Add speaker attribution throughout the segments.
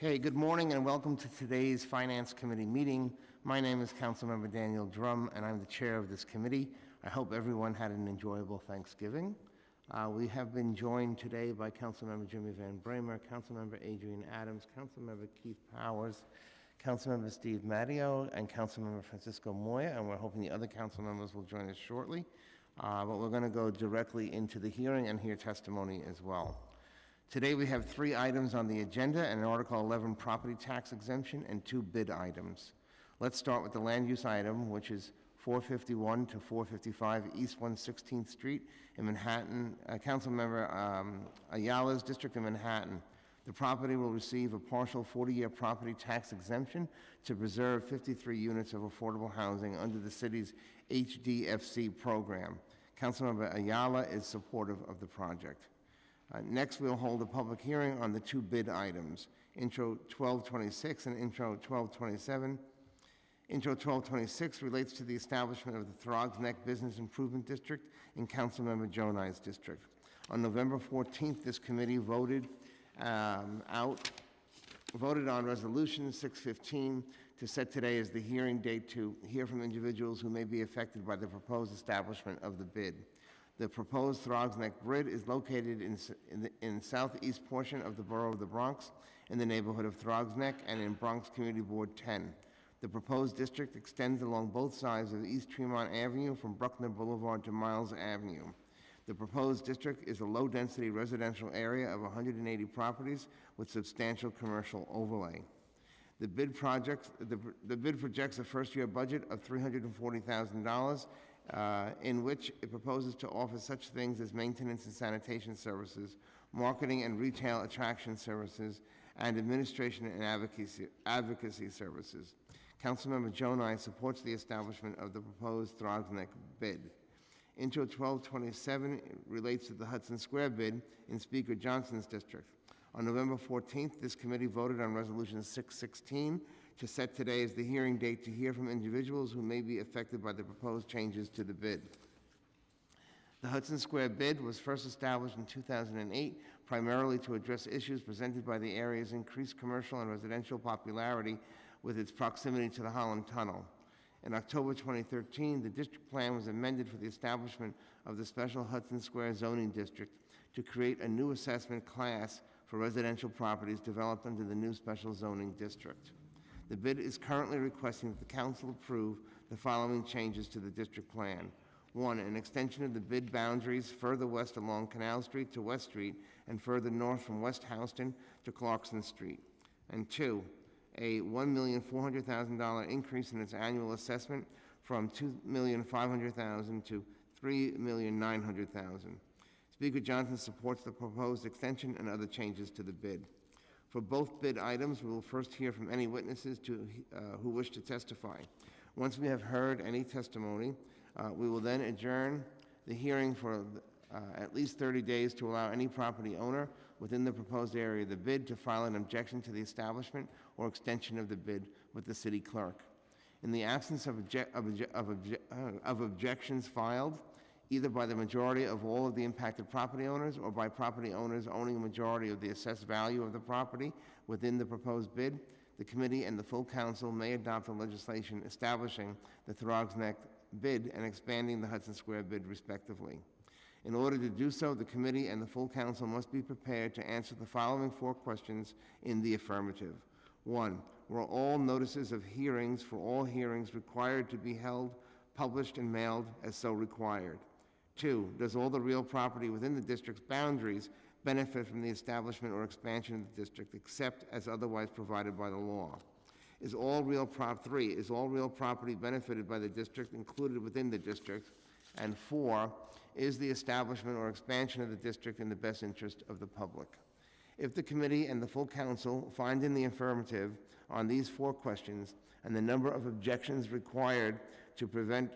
Speaker 1: Okay, good morning and welcome to today's Finance Committee meeting. My name is Councilmember Daniel Drum and I'm the chair of this committee. I hope everyone had an enjoyable Thanksgiving. We have been joined today by Councilmember Jimmy Van Bramer, Councilmember Adrian Adams, Councilmember Keith Powers, Councilmember Steve Matteo, and Councilmember Francisco Moya, and we're hoping the other council members will join us shortly. But we're going to go directly into the hearing and hear testimony as well. Today we have 3 items on the agenda, an Article 11 property tax exemption and 2 bid items. Let's start with the land use item, which is 451 to 455 East 116th Street in Manhattan, Councilmember Ayala's district in Manhattan. The property will receive a partial 40-year property tax exemption to preserve 53 units of affordable housing under the city's HDFC program. Councilmember Ayala is supportive of the project. Next, we'll hold a public hearing on the 2 bid items, Intro 1226 and Intro 1227. Intro 1226 relates to the establishment of the Throgs Neck Business Improvement District in Councilmember Jonai's district. On November 14th, this committee voted on Resolution 615 to set today as the hearing date to hear from individuals who may be affected by the proposed establishment of the bid. The proposed Throgs Neck Bridge is located in southeast portion of the borough of the Bronx, in the neighborhood of Throgs Neck and in Bronx Community Board 10. The proposed district extends along both sides of East Tremont Avenue from Bruckner Boulevard to Miles Avenue. The proposed district is a low-density residential area of 180 properties with substantial commercial overlay. The bid projects a first-year budget of $340,000, in which it proposes to offer such things as maintenance and sanitation services, marketing and retail attraction services, and administration and advocacy services. Councilmember Jonai supports the establishment of the proposed Throgs Neck bid. Intro 1227 relates to the Hudson Square bid in Speaker Johnson's district. On November 14th, this committee voted on Resolution 616 to set today as the hearing date to hear from individuals who may be affected by the proposed changes to the bid. The Hudson Square bid was first established in 2008, primarily to address issues presented by the area's increased commercial and residential popularity with its proximity to the Holland Tunnel. In October 2013, the district plan was amended for the establishment of the special Hudson Square zoning district to create a new assessment class for residential properties developed under the new special zoning district. The bid is currently requesting that the council approve the following changes to the district plan. 1, an extension of the bid boundaries further west along Canal Street to West Street and further north from West Houston to Clarkson Street. And 2, a $1,400,000 increase in its annual assessment from $2,500,000 to $3,900,000. Speaker Johnson supports the proposed extension and other changes to the bid. For both bid items, we will first hear from any witnesses who wish to testify. Once we have heard any testimony, we will then adjourn the hearing for at least 30 days to allow any property owner within the proposed area of the bid to file an objection to the establishment or extension of the bid with the city clerk. In the absence of objections filed, either by the majority of all of the impacted property owners or by property owners owning a majority of the assessed value of the property within the proposed bid, the committee and the full council may adopt the legislation establishing the Throgs Neck bid and expanding the Hudson Square bid respectively. In order to do so, the committee and the full council must be prepared to answer the following 4 questions in the affirmative. 1, were all notices of hearings for all hearings required to be held, published, and mailed as so required? 2, does all the real property within the district's boundaries benefit from the establishment or expansion of the district except as otherwise provided by the law? 3, is all real property benefited by the district included within the district? And 4, is the establishment or expansion of the district in the best interest of the public? If the committee and the full council find in the affirmative on these 4 questions and the number of objections required to prevent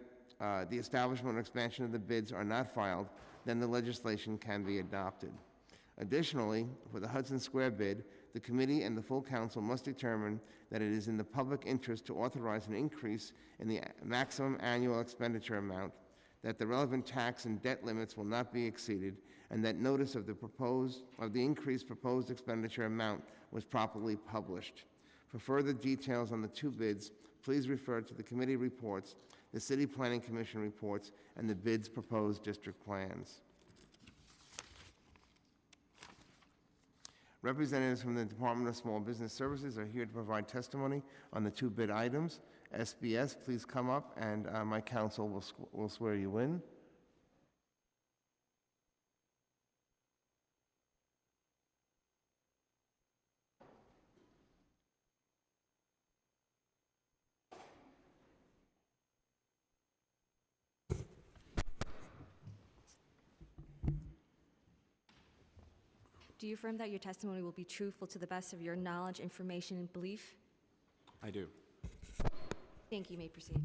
Speaker 1: the establishment or expansion of the bids are not filed, then the legislation can be adopted. Additionally, for the Hudson Square bid, the committee and the full council must determine that it is in the public interest to authorize an increase in the maximum annual expenditure amount that the relevant tax and debt limits will not be exceeded, and that notice of the increased proposed expenditure amount was properly published. For further details on the two bids, please refer to the committee reports, the City Planning Commission reports, and the bids' proposed district plans. Representatives from the Department of Small Business Services are here to provide testimony on the two bid items. SBS, please come up, and my counsel will swear you in.
Speaker 2: Do you affirm that your testimony will be truthful to the best of your knowledge, information, and belief?
Speaker 3: I do.
Speaker 2: Thank you. You may proceed.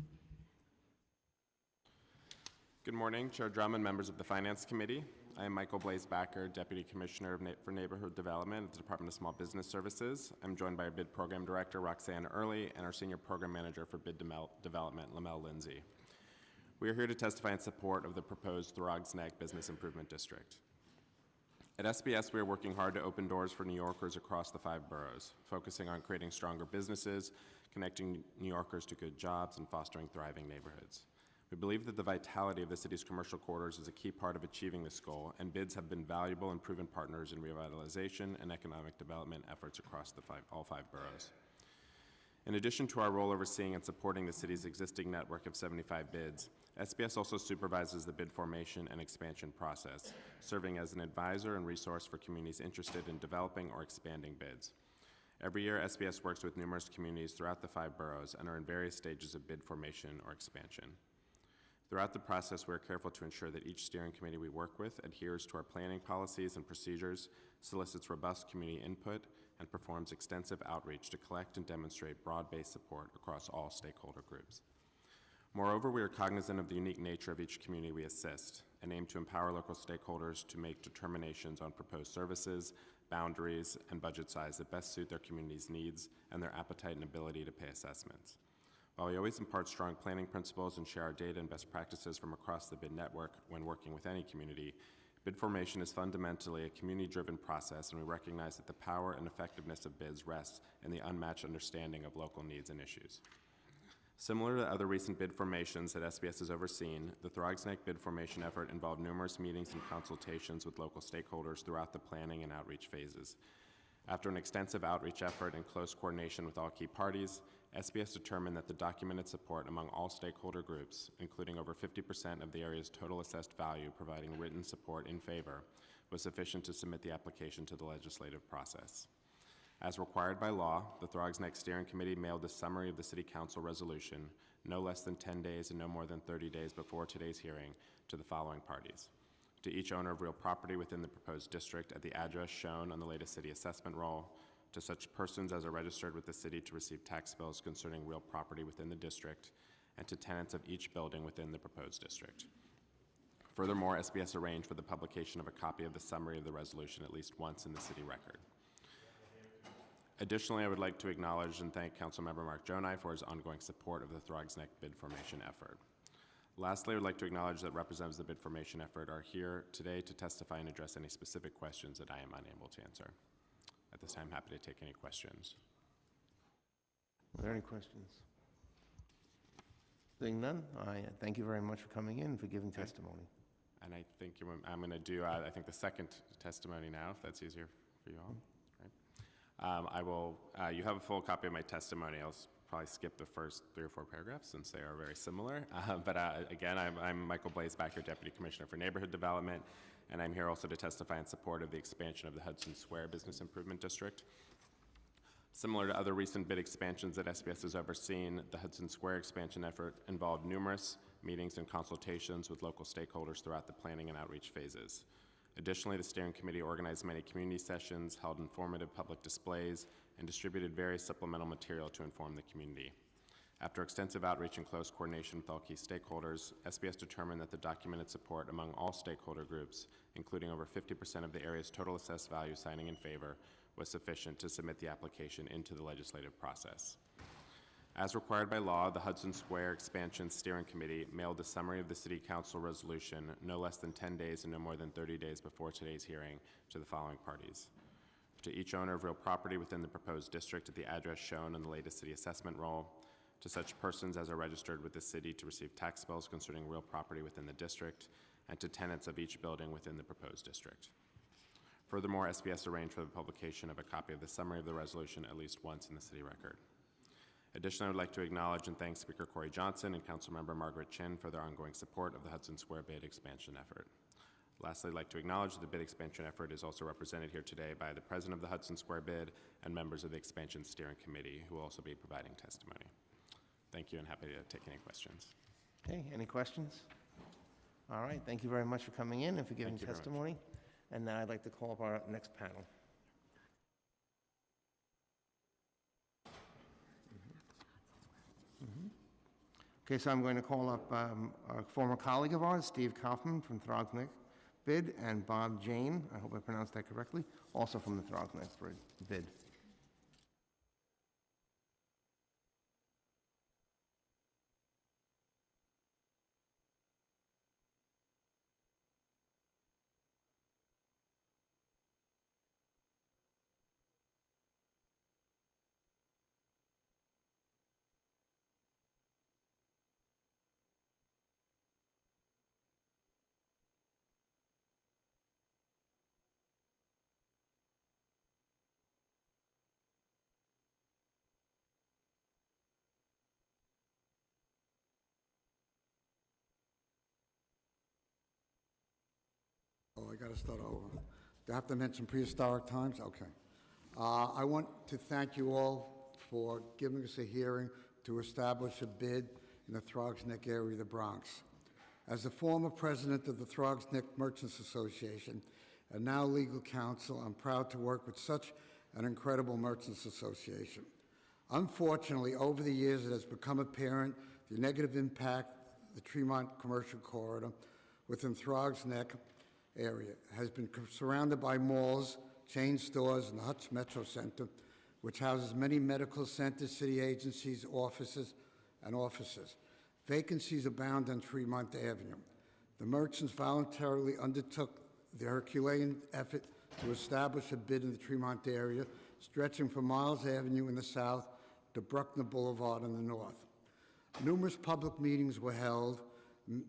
Speaker 3: Good morning, Chair Drummond, members of the Finance Committee. I am Michael Blaze-Backer, Deputy Commissioner for Neighborhood Development at the Department of Small Business Services. I'm joined by our Bid Program Director, Roxanne Early, and our Senior Program Manager for Bid Development, Lamel Lindsay. We are here to testify in support of the proposed Throgs Neck Business Improvement District. At SBS, we are working hard to open doors for New Yorkers across the 5 boroughs, focusing on creating stronger businesses, connecting New Yorkers to good jobs, and fostering thriving neighborhoods. We believe that the vitality of the city's commercial corridors is a key part of achieving this goal, and bids have been valuable and proven partners in revitalization and economic development efforts across all 5 boroughs. In addition to our role overseeing and supporting the city's existing network of 75 bids, SBS also supervises the bid formation and expansion process, serving as an advisor and resource for communities interested in developing or expanding bids. Every year, SBS works with numerous communities throughout the 5 boroughs and are in various stages of bid formation or expansion. Throughout the process, we are careful to ensure that each steering committee we work with adheres to our planning policies and procedures, solicits robust community input, and performs extensive outreach to collect and demonstrate broad-based support across all stakeholder groups. Moreover, we are cognizant of the unique nature of each community we assist and aim to empower local stakeholders to make determinations on proposed services, boundaries, and budget size that best suit their community's needs and their appetite and ability to pay assessments. While we always impart strong planning principles and share our data and best practices from across the bid network when working with any community, bid formation is fundamentally a community-driven process, and we recognize that the power and effectiveness of bids rests in the unmatched understanding of local needs and issues. Similar to other recent bid formations that SBS has overseen, the Throgs Neck bid formation effort involved numerous meetings and consultations with local stakeholders throughout the planning and outreach phases. After an extensive outreach effort and close coordination with all key parties, SBS determined that the documented support among all stakeholder groups, including over 50% of the area's total assessed value providing written support in favor, was sufficient to submit the application to the legislative process. As required by law, the Throgs Neck Steering Committee mailed a summary of the City Council resolution no less than 10 days and no more than 30 days before today's hearing to the following parties: to each owner of real property within the proposed district at the address shown on the latest city assessment roll, to such persons as are registered with the city to receive tax bills concerning real property within the district, and to tenants of each building within the proposed district. Furthermore, SBS arranged for the publication of a copy of the summary of the resolution at least once in the city record. Additionally, I would like to acknowledge and thank Councilmember Mark Jonai for his ongoing support of the Throgs Neck bid formation effort. Lastly, I would like to acknowledge that representatives of the bid formation effort are here today to testify and address any specific questions that I am unable to answer. At this time, I'm happy to take any questions.
Speaker 1: Are there any questions? Seeing none, I thank you very much for coming in and for giving testimony.
Speaker 3: And I think I'm going to do, I think, the second testimony now, if that's easier for you all. Right. You have a full copy of my testimony. I'll probably skip the first 3 or 4 paragraphs since they are very similar. Again, I'm Michael Blaze-Backer, Deputy Commissioner for Neighborhood Development, and I'm here also to testify in support of the expansion of the Hudson Square Business Improvement District. Similar to other recent bid expansions that SBS has overseen, the Hudson Square expansion effort involved numerous meetings and consultations with local stakeholders throughout the planning and outreach phases. Additionally, the steering committee organized many community sessions, held informative public displays, and distributed various supplemental material to inform the community. After extensive outreach and close coordination with all key stakeholders, SBS determined that the documented support among all stakeholder groups, including over 50% of the area's total assessed value signing in favor, was sufficient to submit the application into the legislative process. As required by law, the Hudson Square Expansion Steering Committee mailed a summary of the City Council resolution no less than 10 days and no more than 30 days before today's hearing to the following parties: to each owner of real property within the proposed district at the address shown in the latest city assessment roll, to such persons as are registered with the city to receive tax bills concerning real property within the district, and to tenants of each building within the proposed district. Furthermore, SBS arranged for the publication of a copy of the summary of the resolution at least once in the city record. Additionally, I would like to acknowledge and thank Speaker Corey Johnson and Councilmember Margaret Chin for their ongoing support of the Hudson Square bid expansion effort. Lastly, I'd like to acknowledge that the bid expansion effort is also represented here today by the President of the Hudson Square bid and members of the Expansion Steering Committee, who will also be providing testimony. Thank you, and happy to take any questions.
Speaker 1: Okay, any questions? All right, thank you very much for coming in and for giving
Speaker 3: Thank you very much.
Speaker 1: testimony. And now I'd like to call up our next panel. Okay, so I'm going to call up a former colleague of ours, Steve Kaufman from Throgsneck Bid, and Bob Jane, I hope I pronounced that correctly, also from the Throgsneck Bid.
Speaker 4: Oh, I got to start over. Do I have to mention prehistoric times? Okay. I want to thank you all for giving us a hearing to establish a bid in the Throgsneck area of the Bronx. As the former president of the Throgsneck Merchants Association and now legal counsel, I'm proud to work with such an incredible merchants association. Unfortunately, over the years, it has become apparent the negative impact the Tremont Commercial Corridor within Throgsneck area has been surrounded by malls, chain stores, and the Hutch Metro Center, which houses many medical centers, city agencies, offices, and offices. Vacancies abound on Tremont Avenue. The merchants voluntarily undertook the Herculean effort to establish a bid in the Tremont area, stretching from Miles Avenue in the south to Bruckner Boulevard in the north. Numerous public meetings were held,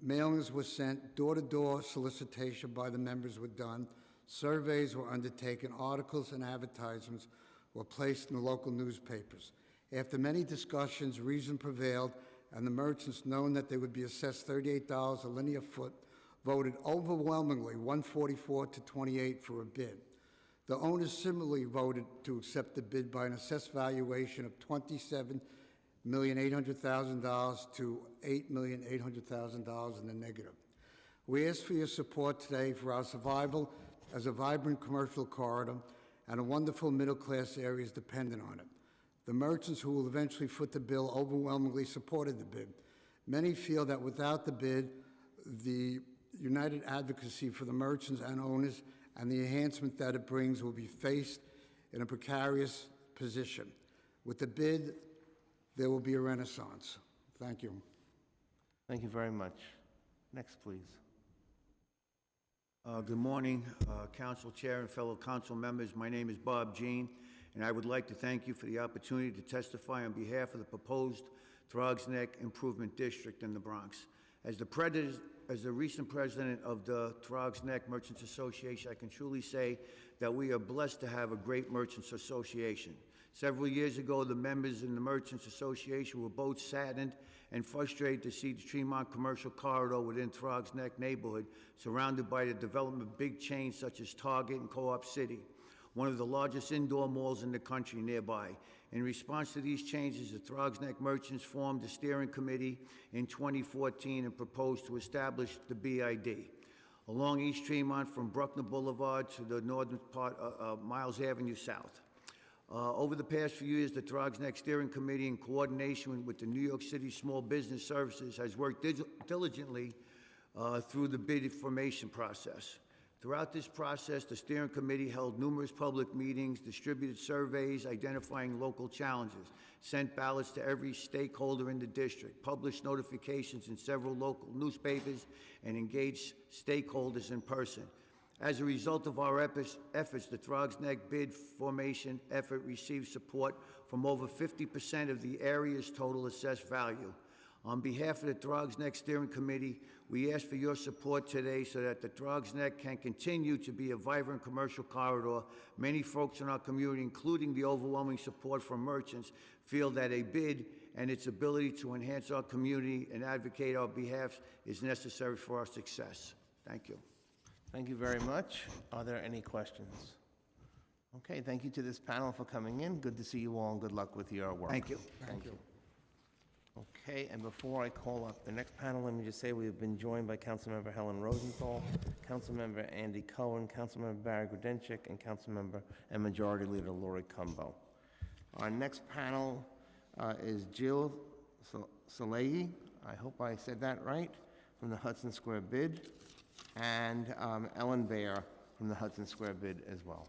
Speaker 4: mailings were sent, door-to-door solicitation by the members were done, surveys were undertaken, articles and advertisements were placed in the local newspapers. After many discussions, reason prevailed, and the merchants, knowing that they would be assessed $38 a linear foot, voted overwhelmingly 144 to 28 for a bid. The owners similarly voted to accept the bid by an assessed valuation of $27,800,000 to $8,800,000 in the negative. We ask for your support today for our survival as a vibrant commercial corridor, and a wonderful middle-class area is dependent on it. The merchants who will eventually foot the bill overwhelmingly supported the bid. Many feel that without the bid, the united advocacy for the merchants and owners and the enhancement that it brings will be faced in a precarious position. With the bid, there will be a renaissance. Thank you.
Speaker 1: Thank you very much. Next, please.
Speaker 5: Good morning, Council Chair and fellow council members. My name is Bob Jean, and I would like to thank you for the opportunity to testify on behalf of the proposed Throgsneck Improvement District in the Bronx. As the recent president of the Throgsneck Merchants Association, I can truly say that we are blessed to have a great Merchants Association. Several years ago, the members in the Merchants Association were both saddened and frustrated to see the Tremont Commercial Corridor within Throgsneck neighborhood surrounded by the development of big chains such as Target and Co-op City, one of the largest indoor malls in the country nearby. In response to these changes, the Throgsneck Merchants formed a steering committee in 2014 and proposed to establish the BID along East Tremont from Bruckner Boulevard to the northern part of Miles Avenue South. Over the past few years, the Throgsneck Steering Committee, in coordination with the New York City Small Business Services, has worked diligently through the bid formation process. Throughout this process, the steering committee held numerous public meetings, distributed surveys identifying local challenges, sent ballots to every stakeholder in the district, published notifications in several local newspapers, and engaged stakeholders in person. As a result of our efforts, the Throgs Neck bid formation effort received support from over 50% of the area's total assessed value. On behalf of the Throgs Neck Steering Committee, we ask for your support today so that the Throgs Neck can continue to be a vibrant commercial corridor. Many folks in our community, including the overwhelming support from merchants, feel that a bid and its ability to enhance our community and advocate our behalf is necessary for our success. Thank you.
Speaker 1: Thank you very much. Are there any questions? Okay, thank you to this panel for coming in. Good to see you all, and good luck with your work.
Speaker 5: Thank you.
Speaker 1: Thank you. Okay, and before I call up the next panel, let me just say we have been joined by Councilmember Helen Rosenthal, Councilmember Andy Cohen, Councilmember Barry Grodenchik, and Councilmember and Majority Leader Lori Cumbo. Our next panel is Jill Salehi, I hope I said that right, from the Hudson Square Bid, and Ellen Baer from the Hudson Square Bid as well.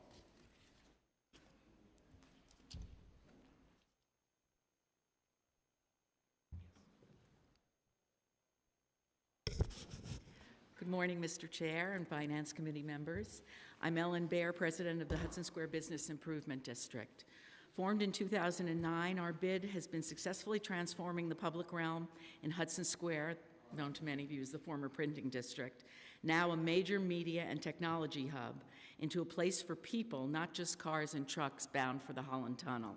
Speaker 6: Good morning, Mr. Chair and Finance Committee members. I'm Ellen Baer, President of the Hudson Square Business Improvement District. Formed in 2009, our bid has been successfully transforming the public realm in Hudson Square, known to many of you as the former printing district, now a major media and technology hub, into a place for people, not just cars and trucks bound for the Holland Tunnel.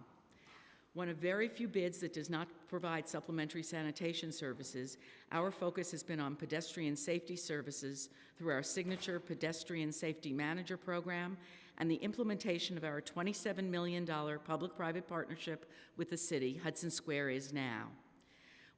Speaker 6: One of very few bids that does not provide supplementary sanitation services, our focus has been on pedestrian safety services through our signature Pedestrian Safety Manager program and the implementation of our $27 million public-private partnership with the city, Hudson Square Is Now.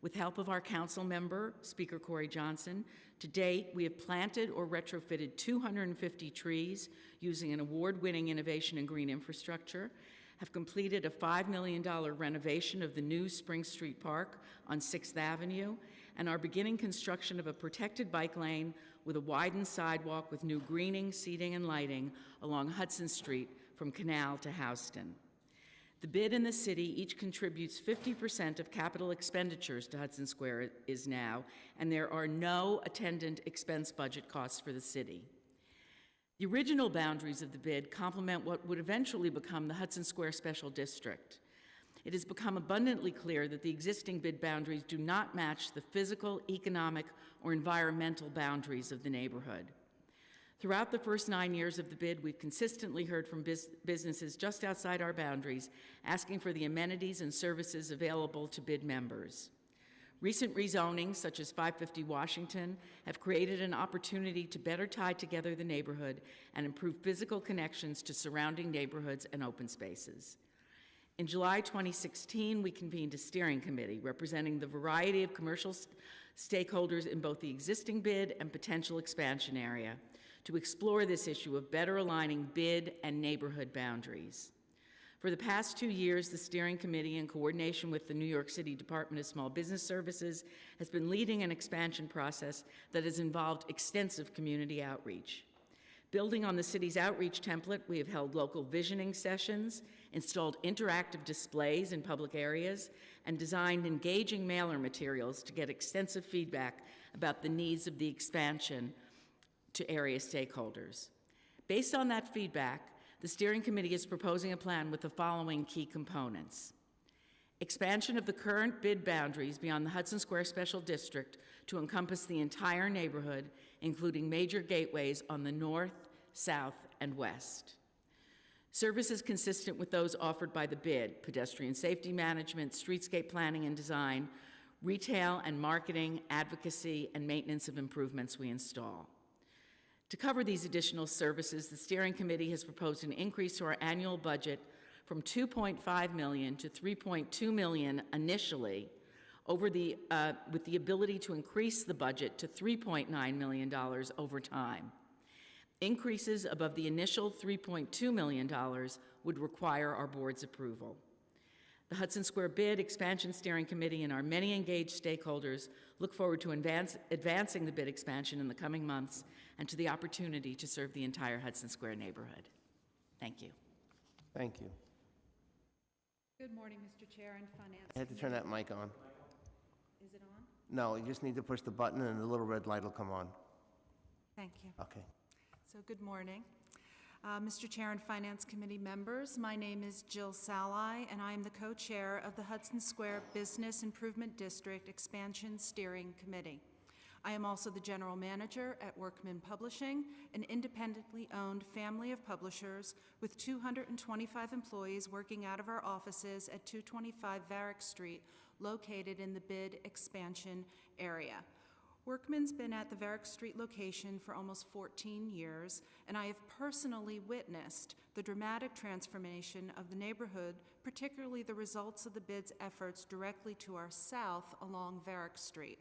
Speaker 6: With help of our council member, Speaker Corey Johnson, to date, we have planted or retrofitted 250 trees using an award-winning innovation in green infrastructure, have completed a $5 million renovation of the new Spring Street Park on 6th Avenue, and are beginning construction of a protected bike lane with a widened sidewalk with new greening, seating, and lighting along Hudson Street from Canal to Houston. The bid and the city each contributes 50% of capital expenditures to Hudson Square Is Now, and there are no attendant expense budget costs for the city. The original boundaries of the bid complement what would eventually become the Hudson Square Special District. It has become abundantly clear that the existing bid boundaries do not match the physical, economic, or environmental boundaries of the neighborhood. Throughout the first 9 years of the bid, we've consistently heard from businesses just outside our boundaries asking for the amenities and services available to bid members. Recent rezonings, such as 550 Washington, have created an opportunity to better tie together the neighborhood and improve physical connections to surrounding neighborhoods and open spaces. In July 2016, we convened a steering committee representing the variety of commercial stakeholders in both the existing bid and potential expansion area to explore this issue of better aligning bid and neighborhood boundaries. For the past 2 years, the steering committee, in coordination with the New York City Department of Small Business Services, has been leading an expansion process that has involved extensive community outreach. Building on the city's outreach template, we have held local visioning sessions, installed interactive displays in public areas, and designed engaging mailer materials to get extensive feedback about the needs of the expansion to area stakeholders. Based on that feedback, the steering committee is proposing a plan with the following key components: expansion of the current bid boundaries beyond the Hudson Square Special District to encompass the entire neighborhood, including major gateways on the north, south, and west. Services consistent with those offered by the bid: pedestrian safety management, streetscape planning and design, retail and marketing, advocacy, and maintenance of improvements we install. To cover these additional services, the steering committee has proposed an increase to our annual budget from $2.5 million to $3.2 million initially, with the ability to increase the budget to $3.9 million over time. Increases above the initial $3.2 million would require our board's approval. The Hudson Square Bid Expansion Steering Committee and our many engaged stakeholders look forward to advancing the bid expansion in the coming months and to the opportunity to serve the entire Hudson Square neighborhood. Thank you.
Speaker 1: Thank you.
Speaker 7: Good morning, Mr. Chair and Finance.
Speaker 1: I had to turn that mic on.
Speaker 7: Is it on?
Speaker 1: No, you just need to push the button and the little red light will come on.
Speaker 7: Thank you.
Speaker 1: Okay.
Speaker 7: So good morning. Mr. Chair and Finance Committee members, my name is Jill Sali, and I am the co-chair of the Hudson Square Business Improvement District Expansion Steering Committee. I am also the general manager at Workman Publishing, an independently owned family of publishers with 225 employees working out of our offices at 225 Varick Street, located in the bid expansion area. Workman's been at the Varick Street location for almost 14 years, and I have personally witnessed the dramatic transformation of the neighborhood, particularly the results of the bid's efforts directly to our south along Varick Street.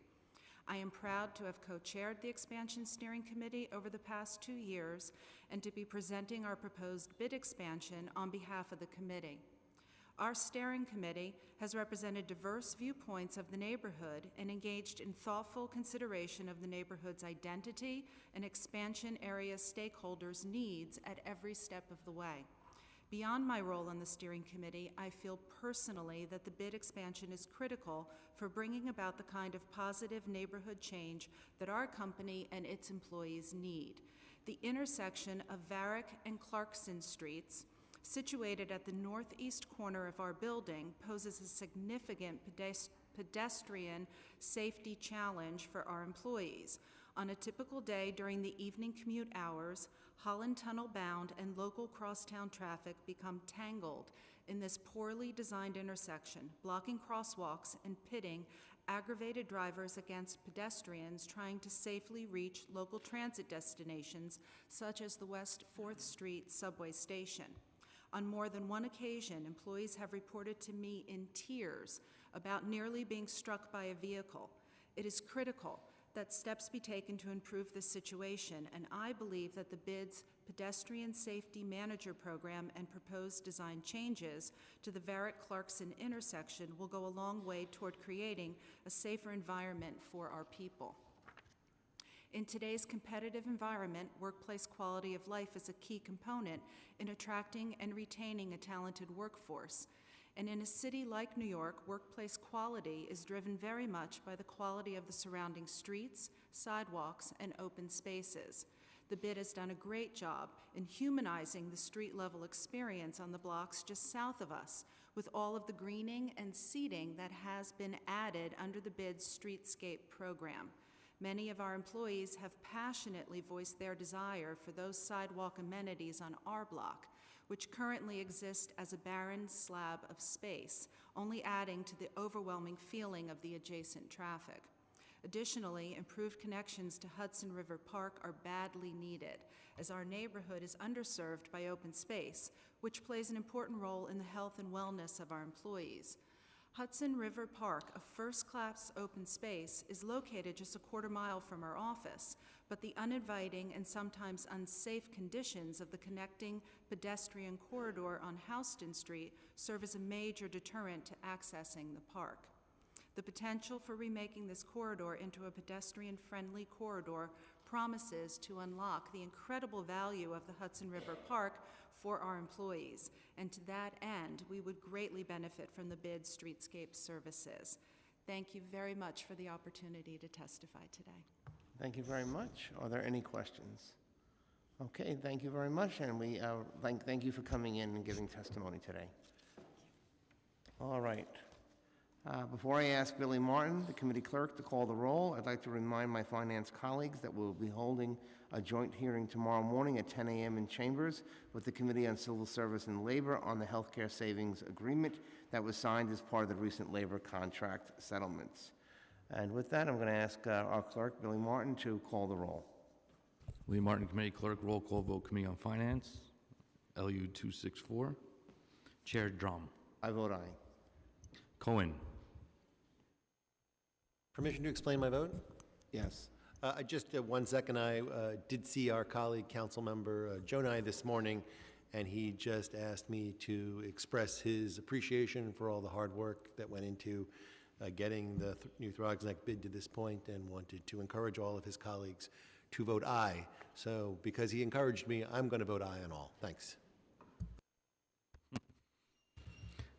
Speaker 7: I am proud to have co-chaired the Expansion Steering Committee over the past 2 years and to be presenting our proposed bid expansion on behalf of the committee. Our steering committee has represented diverse viewpoints of the neighborhood and engaged in thoughtful consideration of the neighborhood's identity and expansion area stakeholders' needs at every step of the way. Beyond my role on the steering committee, I feel personally that the bid expansion is critical for bringing about the kind of positive neighborhood change that our company and its employees need. The intersection of Varick and Clarkson Streets, situated at the northeast corner of our building, poses a significant pedestrian safety challenge for our employees. On a typical day during the evening commute hours, Holland Tunnel bound and local crosstown traffic become tangled in this poorly designed intersection, blocking crosswalks and pitting aggravated drivers against pedestrians trying to safely reach local transit destinations such as the West 4th Street subway station. On more than one occasion, employees have reported to me in tears about nearly being struck by a vehicle. It is critical that steps be taken to improve this situation, and I believe that the BID's Pedestrian Safety Manager Program and proposed design changes to the Varick-Clarkson intersection will go a long way toward creating a safer environment for our people. In today's competitive environment, workplace quality of life is a key component in attracting and retaining a talented workforce. And in a city like New York, workplace quality is driven very much by the quality of the surrounding streets, sidewalks, and open spaces. The BID has done a great job in humanizing the street-level experience on the blocks just south of us, with all of the greening and seating that has been added under the BID's Streetscape program. Many of our employees have passionately voiced their desire for those sidewalk amenities on our block, which currently exist as a barren slab of space, only adding to the overwhelming feeling of the adjacent traffic. Additionally, improved connections to Hudson River Park are badly needed, as our neighborhood is underserved by open space, which plays an important role in the health and wellness of our employees. Hudson River Park, a first-class open space, is located just a quarter mile from our office, but the uninviting and sometimes unsafe conditions of the connecting pedestrian corridor on Houston Street serve as a major deterrent to accessing the park. The potential for remaking this corridor into a pedestrian-friendly corridor promises to unlock the incredible value of the Hudson River Park for our employees, and to that end, we would greatly benefit from the BID Streetscape services. Thank you very much for the opportunity to testify today.
Speaker 1: Thank you very much. Are there any questions? Okay, thank you very much, and we thank you for coming in and giving testimony today. All right. Before I ask Billy Martin, the committee clerk, to call the roll, I'd like to remind my finance colleagues that we'll be holding a joint hearing tomorrow morning at 10 a.m. in Chambers with the Committee on Civil Service and Labor on the Healthcare Savings Agreement that was signed as part of the recent labor contract settlements. And with that, I'm going to ask our clerk, Billy Martin, to call the roll.
Speaker 8: William Martin, Committee Clerk, roll call vote, Committee on Finance, LU 264. Chair Drum.
Speaker 1: I vote aye.
Speaker 8: Cohen.
Speaker 9: Permission to explain my vote?
Speaker 1: Yes.
Speaker 9: Just 1 second. I did see our colleague, Councilmember Jonai, this morning, and he just asked me to express his appreciation for all the hard work that went into getting the new Throgs Neck bid to this point, and wanted to encourage all of his colleagues to vote aye. So because he encouraged me, I'm going to vote aye on all. Thanks.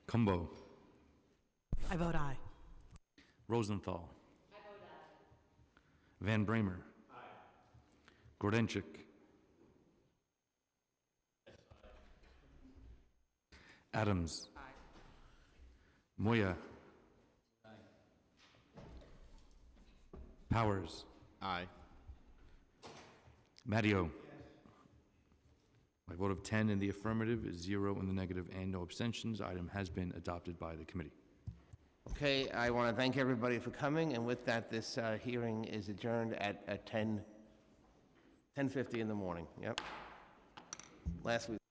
Speaker 8: Cumbo.
Speaker 10: I vote aye.
Speaker 8: Rosenthal. I vote aye. Van Bramer. Aye. Gordenchik. Adams. Aye. Moya. Aye. Powers.
Speaker 3: Aye.
Speaker 8: Matteo. By vote of 10 in the affirmative, 0 in the negative, and no abstentions, item has been adopted by the committee.
Speaker 1: Okay, I want to thank everybody for coming, and with that, this hearing is adjourned at 10:50 in the morning. Yep. Last week.